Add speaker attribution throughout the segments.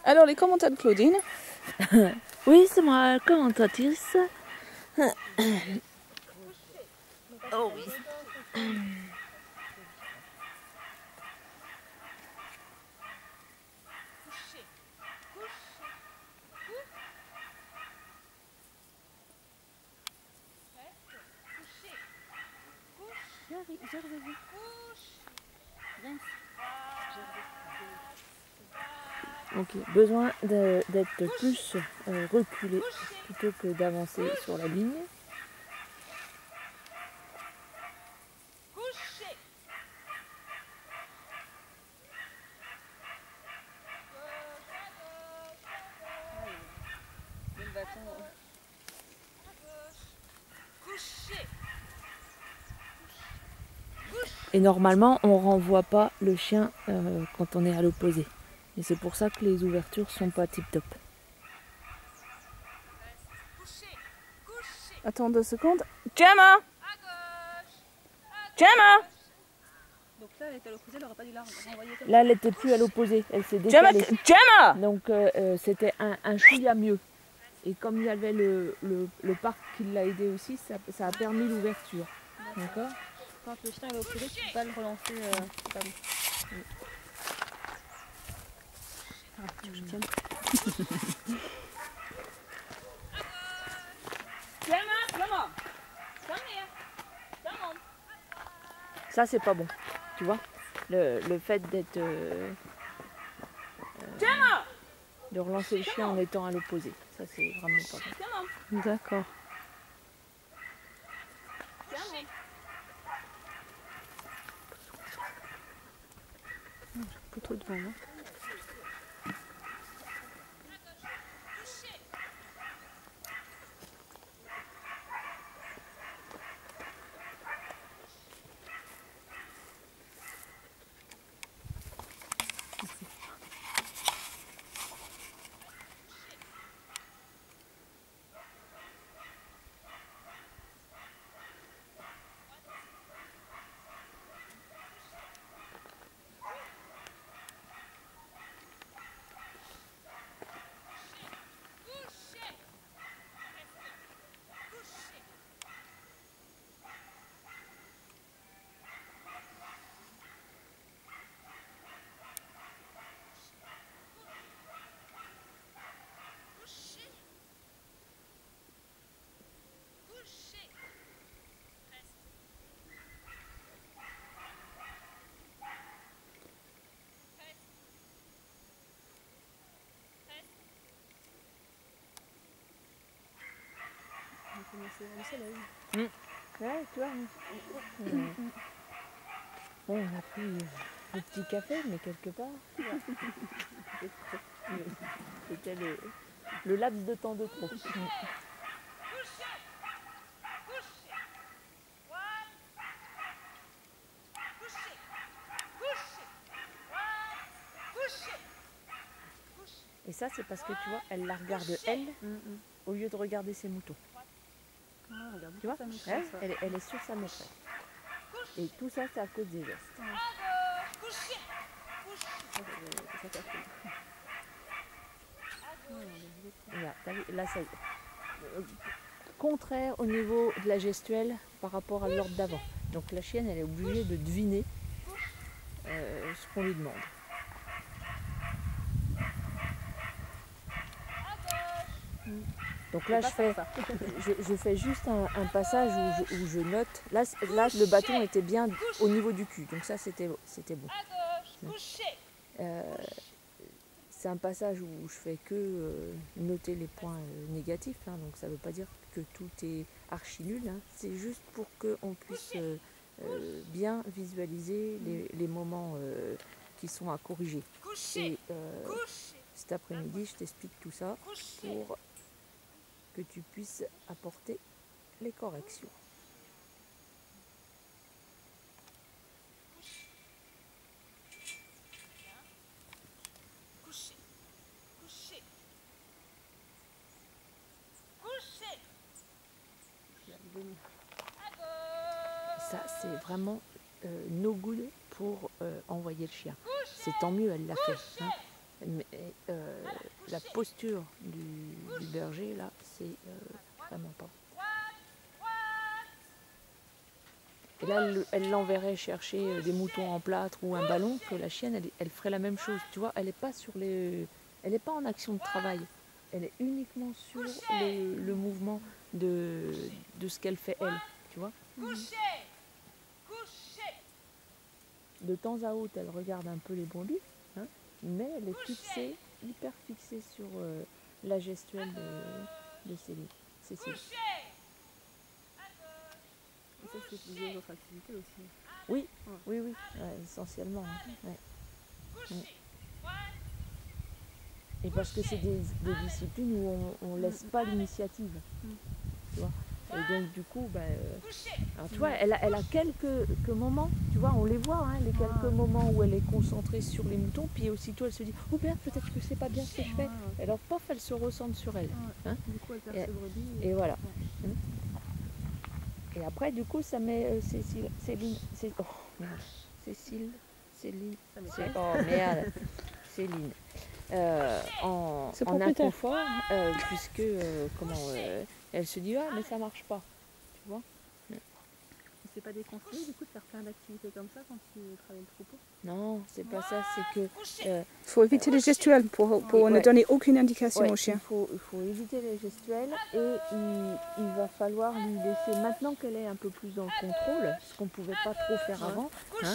Speaker 1: Alors, les commentaires de Claudine.
Speaker 2: Oui, c'est moi, commentatrice. Oh oui. Ok, besoin d'être plus reculé plutôt que d'avancer sur la ligne. Et normalement, on renvoie pas le chien quand on est à l'opposé. Et c'est pour ça que les ouvertures sont pas tip top.
Speaker 1: Attends 2 secondes. Gemma! Gemma!
Speaker 3: Donc là, elle était à l'opposé, elle n'aurait pas dû la renvoyer comme
Speaker 2: Là, elle n'était plus à l'opposé, elle s'est
Speaker 1: Gemma!
Speaker 2: décalée.
Speaker 1: Gemma!
Speaker 2: Donc c'était un chouïa mieux. Et comme il y avait le parc qui l'a aidé aussi, ça a permis l'ouverture. D'accord.
Speaker 3: quand le chien est à l'opposé, tu peux pas le relancer. C'est pas bon. Ah, tu veux que je tienne?
Speaker 2: Ça, c'est pas bon. Tu vois, le fait d'être de relancer le chien en étant à l'opposé. Ça, c'est vraiment pas bon.
Speaker 3: D'accord. J'ai un peu trop de vent là.
Speaker 2: Ouais, tu vois. Bon, on a pris le petit café, mais quelque part, c'était le laps de temps de trop. Et ça, c'est parce que tu vois, elle la regarde elle, au lieu de regarder ses moutons.
Speaker 3: Ah, regarde,
Speaker 2: Tu vois,
Speaker 3: ça me
Speaker 2: ouais, elle est sur sa maîtresse. Et tout ça, c'est à cause des gestes. Là, t'as vu, là, ça y est. Contraire au niveau de la gestuelle par rapport à l'ordre d'avant. Donc la chienne, elle est obligée de deviner ce qu'on lui demande. Donc là, je fais juste un passage où je note. Là, le bâton était bien au niveau du cul. Donc ça, c'était bon. C'est un passage où je fais que noter les points négatifs. Hein, donc ça ne veut pas dire que tout est archi nul. Hein, c'est juste pour qu'on puisse bien visualiser les moments qui sont à corriger. Et cet après-midi, je t'explique tout ça pour que tu puisses apporter les corrections. Ça, c'est vraiment no good pour envoyer le chien. C'est tant mieux, elle l'a fait. Hein. Mais, la posture du berger, là, c'est vraiment pas. Et là, elle l'enverrait chercher des moutons en plâtre ou un ballon, que la chienne, elle ferait la même chose. Tu vois, elle n'est pas elle n'est pas en action de travail. Elle est uniquement sur le mouvement de ce qu'elle fait elle. Tu vois. De temps à autre, elle regarde un peu les brebis, hein, mais elle est fixée, hyper fixée sur la gestuelle de Cécile.
Speaker 3: Et ça, c'est plusieurs autres activités aussi.
Speaker 2: Oui, oui, oui, ouais, essentiellement. Hein, ouais. Et parce que c'est des disciplines où on laisse pas l'initiative. Tu vois. Et donc du coup, alors, tu vois, elle a quelques moments, tu vois, on les voit, hein, les quelques moments où elle est concentrée sur les moutons, puis aussitôt elle se dit, oh merde, peut-être que c'est pas bien ce que je fais. Et alors pof, elle se recentre sur elle. Hein.
Speaker 3: Du coup, elle perd ses brebis.
Speaker 2: Et voilà. Et après, du coup, ça met Cécile, oh merde, Céline, oh merde, Céline. En inconfort, puisque elle se dit, ah mais ça marche pas, tu vois.
Speaker 3: C'est pas déconseillé du coup de faire plein d'activités comme ça quand tu travailles le troupeau?
Speaker 2: Non, c'est pas ça, c'est que...
Speaker 1: faut éviter les gestuels pour ne donner aucune indication au chien.
Speaker 2: Il faut éviter les gestuels et il va falloir lui laisser, maintenant qu'elle est un peu plus dans le contrôle, ce qu'on ne pouvait pas trop faire avant, hein,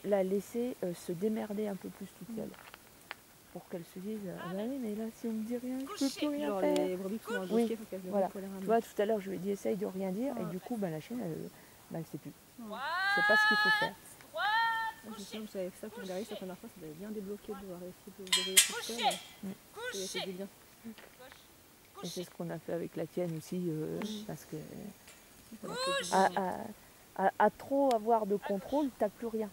Speaker 2: la laisser se démerder un peu plus toute seule. Pour qu'elle se dise, ah bah oui, mais là, si on me dit rien, je peux plus rien faire.
Speaker 3: Les brebis qui sont dans le dossier, faut qu'elles
Speaker 2: voilà. Tu vois, tout à l'heure, je lui ai dit, essaye de rien dire, et du coup, la chienne, elle sait plus. C'est pas ce qu'il faut faire.
Speaker 3: Je sais, vous savez que ça, pour regarder cette première fois, ça avait bien débloqué de devoir essayer de vous réveiller toute seule. Ça fait du bien.
Speaker 2: Et c'est ce qu'on a fait avec la tienne aussi, parce que à trop avoir de contrôle, t'as plus rien.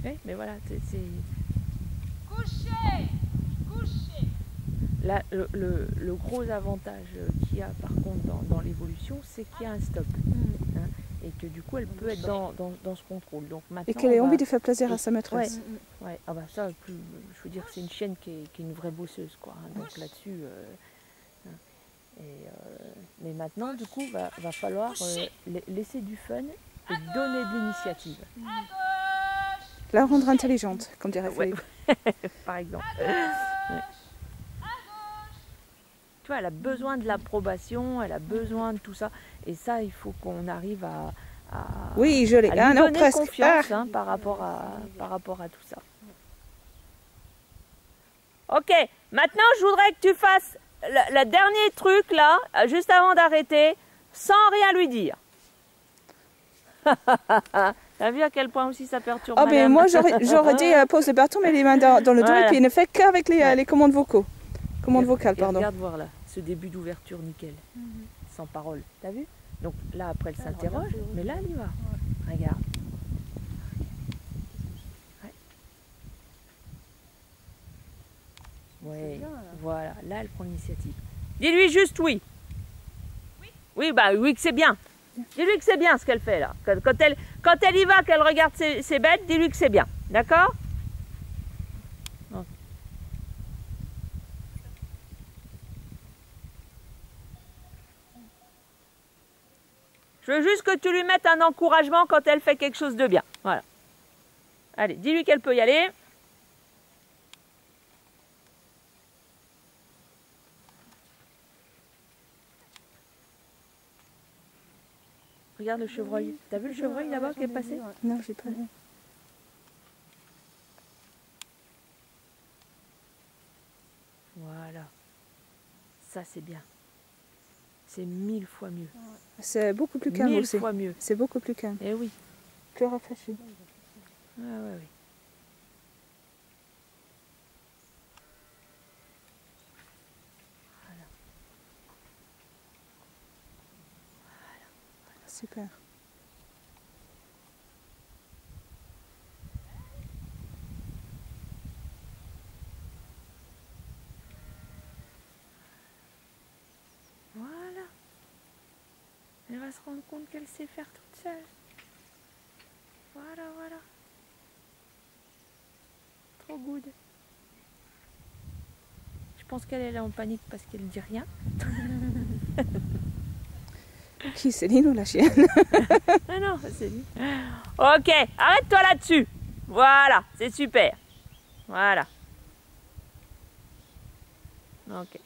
Speaker 2: Oui, mais voilà, c'est... Là, le gros avantage qu'il y a par contre dans l'évolution, c'est qu'il y a un stop. Hein, et que du coup, elle peut être dans ce contrôle. Donc, maintenant,
Speaker 1: et qu'elle ait envie de faire plaisir à sa maîtresse.
Speaker 2: Ouais. Ah bah ça, je veux dire, c'est une chienne qui est une vraie bosseuse, quoi. Hein, donc là-dessus... mais maintenant, du coup, va falloir laisser du fun et donner de l'initiative.
Speaker 1: La rendre intelligente, comme dirait Philippe.
Speaker 2: Par exemple. Ouais. Tu vois, elle a besoin de l'approbation, elle a besoin de tout ça. Et ça, il faut qu'on arrive à
Speaker 1: oui, je l'ai.
Speaker 2: lui donner confiance hein, par rapport à tout ça. Ok, maintenant je voudrais que tu fasses le dernier truc là, juste avant d'arrêter, sans rien lui dire. T'as vu à quel point aussi ça perturbe
Speaker 1: madame. Mais moi j'aurais dit pose le bâton, mais les mains dans le dos, voilà. Et puis il ne fait qu'avec les commandes vocaux. Commandes vocales, pardon.
Speaker 2: Regarde voir là, ce début d'ouverture nickel, sans parole. T'as vu? Donc là après elle s'interroge, mais là elle y va. Regarde. Oui, voilà, là elle prend l'initiative. Dis-lui juste oui. Oui, bah oui que c'est bien. Dis-lui que c'est bien ce qu'elle fait là. Quand elle y va, qu'elle regarde ses bêtes, dis-lui que c'est bien. D'accord? Je veux juste que tu lui mettes un encouragement quand elle fait quelque chose de bien. Voilà. Allez, dis-lui qu'elle peut y aller. Regarde le chevreuil. T'as vu le chevreuil là-bas qui est passé?
Speaker 1: Non, j'ai pas vu.
Speaker 2: Voilà. Ça, c'est bien. C'est 1000 fois mieux.
Speaker 1: C'est beaucoup plus calme
Speaker 2: 1000
Speaker 1: aussi.
Speaker 2: fois mieux.
Speaker 1: C'est beaucoup plus calme.
Speaker 2: Eh oui.
Speaker 1: Plus rafraîchi.
Speaker 2: Ah ouais, oui. Voilà.
Speaker 1: Super.
Speaker 2: Voilà. Elle va se rendre compte qu'elle sait faire toute seule. Voilà, voilà. Trop good. Je pense qu'elle est là en panique parce qu'elle dit rien.
Speaker 1: Qui, Céline ou la chienne?
Speaker 2: Ah non, c'est lui. Ok, arrête-toi là-dessus. Voilà, c'est super. Voilà. Ok.